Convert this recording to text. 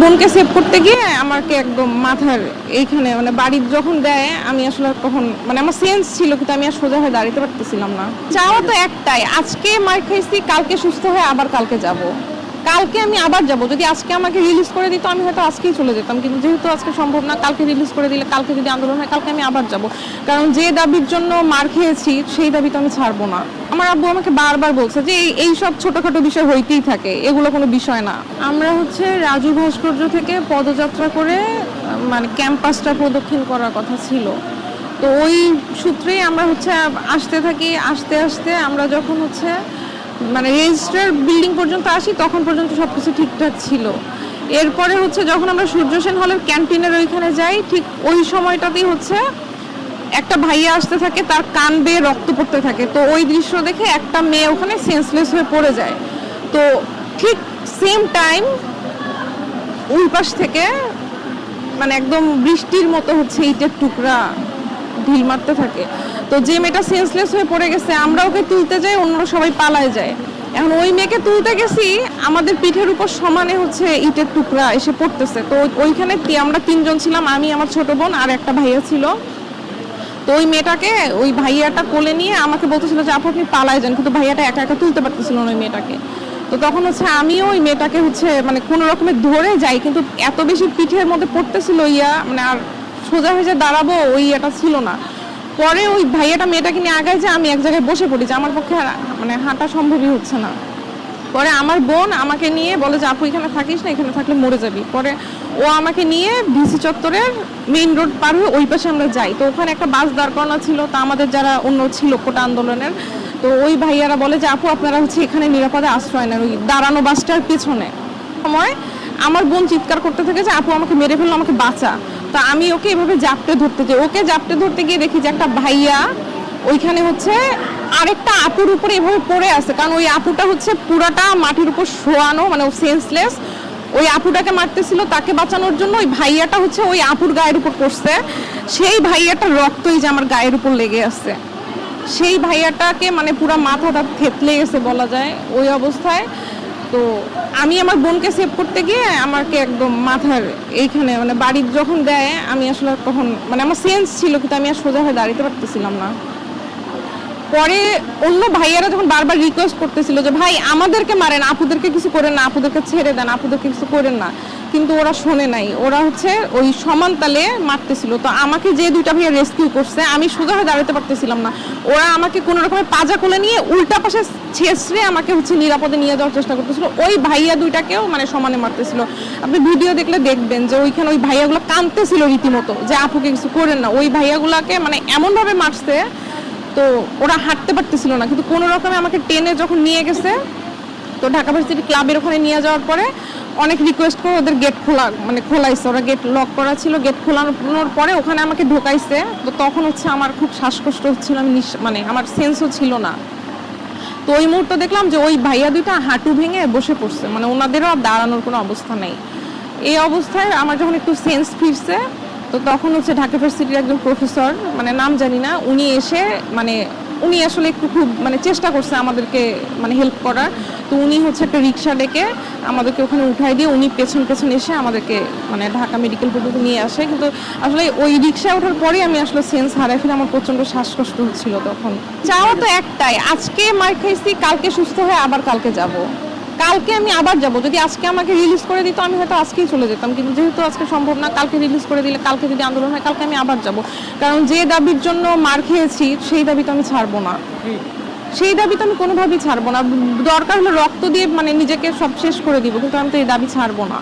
বোনকে সেভ করতে গিয়ে আমাকে একদম মাথার এইখানে মানে বাড়ি যখন দেয় আমি আসলে তখন মানে আমার সেন্স ছিল কিন্তু আমি আর সোজা হয়ে দাঁড়াতে পারতেছিলাম না। চাওয়া তো একটাই, আজকে মার খাইছি, কালকে সুস্থ হয়ে আবার কালকে যাব। কালকে আমি আবার যাব, যদি আজকে আমাকে রিলিজ করে দিত আমি হয়তো আজকেই চলে যেতাম, কিন্তু যেহেতু আজকে সম্ভব না, কালকে রিলিজ করে দিলে কালকে যদি আন্দোলন হয় কালকে আমি আবার যাব। কারণ যে দাবির জন্য মার খেয়েছি সেই দাবি তো আমি ছাড়বো না। আমার আব্বু আমাকে বারবার বলছে যে এই সব ছোটখাটো বিষয় হইতেই থাকে, এগুলো কোনো বিষয় না। আমরা রাজু ভাস্কর্য থেকে পদযাত্রা করে মানে ক্যাম্পাসটা প্রদক্ষিণ করার কথা ছিল। তো ওই সূত্রেই আমরা আসতে থাকি, আস্তে আস্তে আমরা যখন মানে রেজিস্ট্রার বিল্ডিং পর্যন্ত আসি তখন পর্যন্ত সবকিছু ঠিকঠাক ছিল। এরপরে যখন আমরা সূর্য সেন হলের ক্যান্টিনের ওইখানে যাই, ঠিক ওই সময়টাতেই একটা ভাইয়া আসতে থাকে, তার কান বেয়ে রক্ত পড়তে থাকে। তো ওই দৃশ্য দেখে একটা মেয়ে ওখানে সেন্সলেস হয়ে পড়ে যায়। তো ঠিক সেম টাইম ওই পাশ থেকে মানে একদম বৃষ্টির মতো ইটের টুকরা ঢিল মারতে থাকে। তো যে মেয়েটা সেন্সলেস হয়ে পড়ে গেছে আমরা ওকে তুলতে যাই, অন্যরা সবাই পালায় যায়। এখন ওই মেয়েকে তুলতে গেছি, আমাদের পিঠের উপর সমানে ইটের টুকরা এসে পড়তেছে। তো ওইখানে আমরা তিনজন ছিলাম, আমি, আমার ছোট বোন আর একটা ভাইয়া ছিল। তো ওই মেয়েটাকে ওই ভাইয়াটা কোলে নিয়ে আমাকে বলতেছিল যে আপু আপনি পালায় যান, কিন্তু ভাইয়াটা একা একা তুলতে পারতেছিল না ওই মেয়েটাকে। তো তখন আমিও ওই মেয়েটাকে মানে কোনো রকমের ধরে যাই, কিন্তু এত বেশি পিঠের মধ্যে পড়তেছিল মানে আর সোজা হয়ে দাঁড়াবো ওই এটা ছিল না। পরে ওই ভাইয়াটা মেয়েটাকে নিয়ে আগায় যে আমি এক জায়গায় বসে পড়ি, যে আমার পক্ষে মানে হাঁটা সম্ভবই হচ্ছে না। পরে আমার বোন আমাকে নিয়ে বলে যে আপু এখানে থাকিস না, এখানে থাকলে মরে যাবি। পরে ও আমাকে নিয়ে ভিসি চত্বরের মেইন রোড পার হয়ে ওই পাশে আমরা যাই। তো ওখানে একটা বাস দাঁড় করানো ছিল, তা আমাদের যারা অন্য ছিল কোটা আন্দোলনের, তো ওই ভাইয়ারা বলে যে আপু আপনারা এখানে নিরাপদে আশ্রয় নেন, ওই দাঁড়ানো বাসটার পেছনে। সময় আমার বোন চিৎকার করতে থাকে যে আপু আমাকে মেরে ফেললো, আমাকে বাঁচা। তা আমি ওকে এভাবে জাপটে ধরতে যাই, ওকে জাপটে ধরতে গিয়ে দেখি যে একটা ভাইয়া ওইখানে আরেকটা আপুর উপরে এভাবে পড়ে আছে। কারণ ওই আপুটা পুরাটা মাটির উপর শোয়ানো, মানে ও সেন্সলেস। ওই আপুটাকে মারতেছিল, তাকে বাঁচানোর জন্য ওই ভাইয়াটা ওই আপুর গায়ের উপর পড়ছে। সেই ভাইয়াটার রক্তই যে আমার গায়ের উপর লেগে আছে। সেই ভাইয়াটাকে মানে পুরা মাথাটা থেতলে গেছে বলা যায় ওই অবস্থায়। তো আমি আমার বোনকে সেভ করতে গিয়ে আমাকে একদম মাথার এইখানে মানে বাড়ি যখন দেয় আমি আসলে তখন মানে আমার সেন্স ছিল কিন্তু আমি আর সোজা হয়ে দাঁড়াতে পারতেছিলাম না। পরে অন্য ভাইয়ারা যখন বারবার রিকোয়েস্ট করতেছিল যে ভাই আমাদেরকে মারেন, আপুদেরকে কিছু করেন না, আপুদেরকে ছেড়ে দেন, আপুদেরকে কিছু করেন না, কিন্তু ওরা শোনে নাই। ওরা ওই সমান তালে মারতেছিল। তো আমাকে যে দুইটা ভাইয়া রেস্কিউ করছে আমি সোজা হয়ে দাঁড়াতে পারতেছিলাম না। ওরা আমাকে কোনো রকমের পাজা কোলে নিয়ে উল্টা পাশে ছেঁচড়ে আমাকে নিরাপদে নিয়ে যাওয়ার চেষ্টা করতেছিল। ওই ভাইয়া দুইটাকেও মানে সমানে মারতেছিল। আপনি ভিডিও দেখলে দেখবেন যে ওইখানে ওই ভাইয়াগুলো কাঁদতেছিল রীতিমতো যে আপুকে কিছু করেন না। ওই ভাইয়াগুলাকে মানে এমনভাবে মারছে তো ওরা হাঁটতে পারতেছিল না, কিন্তু কোনো রকমে আমাকে টেনে যখন নিয়ে গেছে, তো ঢাকা ভার্সিটি ক্লাবের ওখানে নিয়ে যাওয়ার পরে অনেক রিকোয়েস্ট করে ওদের গেট খোলাইছে। ওরা গেট লক করা ছিল, গেট খোলানোর পরে ওখানে আমাকে ঢোকাইছে। তো তখন আমার খুব শ্বাসকষ্ট হচ্ছিল, আমি মানে আমার সেন্সও ছিল না। তো ওই মুহূর্তে দেখলাম যে ওই ভাইয়া দুইটা হাঁটু ভেঙে বসে পড়ছে, মানে ওনাদেরও দাঁড়ানোর কোনো অবস্থা নেই। এই অবস্থায় আমার যখন একটু সেন্স ফিরছে, তো তখন ঢাকা ভার্সিটির একজন প্রফেসর, মানে নাম জানি না, উনি এসে মানে উনি আসলে একটু খুব মানে চেষ্টা করছে আমাদেরকে মানে হেল্প করার। তো উনি একটা রিক্সা ডেকে আমাদেরকে ওখানে উঠাই দিয়ে উনি পেছন এসে আমাদেরকে মানে ঢাকা মেডিকেল পর্যন্ত নিয়ে আসে। কিন্তু আসলে ওই রিক্সায় ওঠার পরেই আমি আসলে সেন্স হারাই ফেলে, আমার প্রচণ্ড শ্বাসকষ্ট হচ্ছিল তখন। চাওয়া তো একটাই, আজকে মার খাইছি, কালকে সুস্থ হয়ে আবার কালকে যাব। কালকে আমি আবার যাব, যদি আজকে আমাকে রিলিজ করে দিত আমি হয়তো আজকেই চলে যেতাম, কিন্তু যেহেতু আজকে সম্ভব না, কালকে রিলিজ করে দিলে কালকে যদি আন্দোলন হয় কালকে আমি আবার যাব। কারণ যে দাবির জন্য মার খেয়েছি সেই দাবি তো আমি ছাড়বো না, সেই দাবি তো আমি কোনোভাবেই ছাড়বো না। দরকার হলে রক্ত দিয়ে মানে নিজেকে সব শেষ করে দিব, কিন্তু আমি তো এই দাবি ছাড়বো না।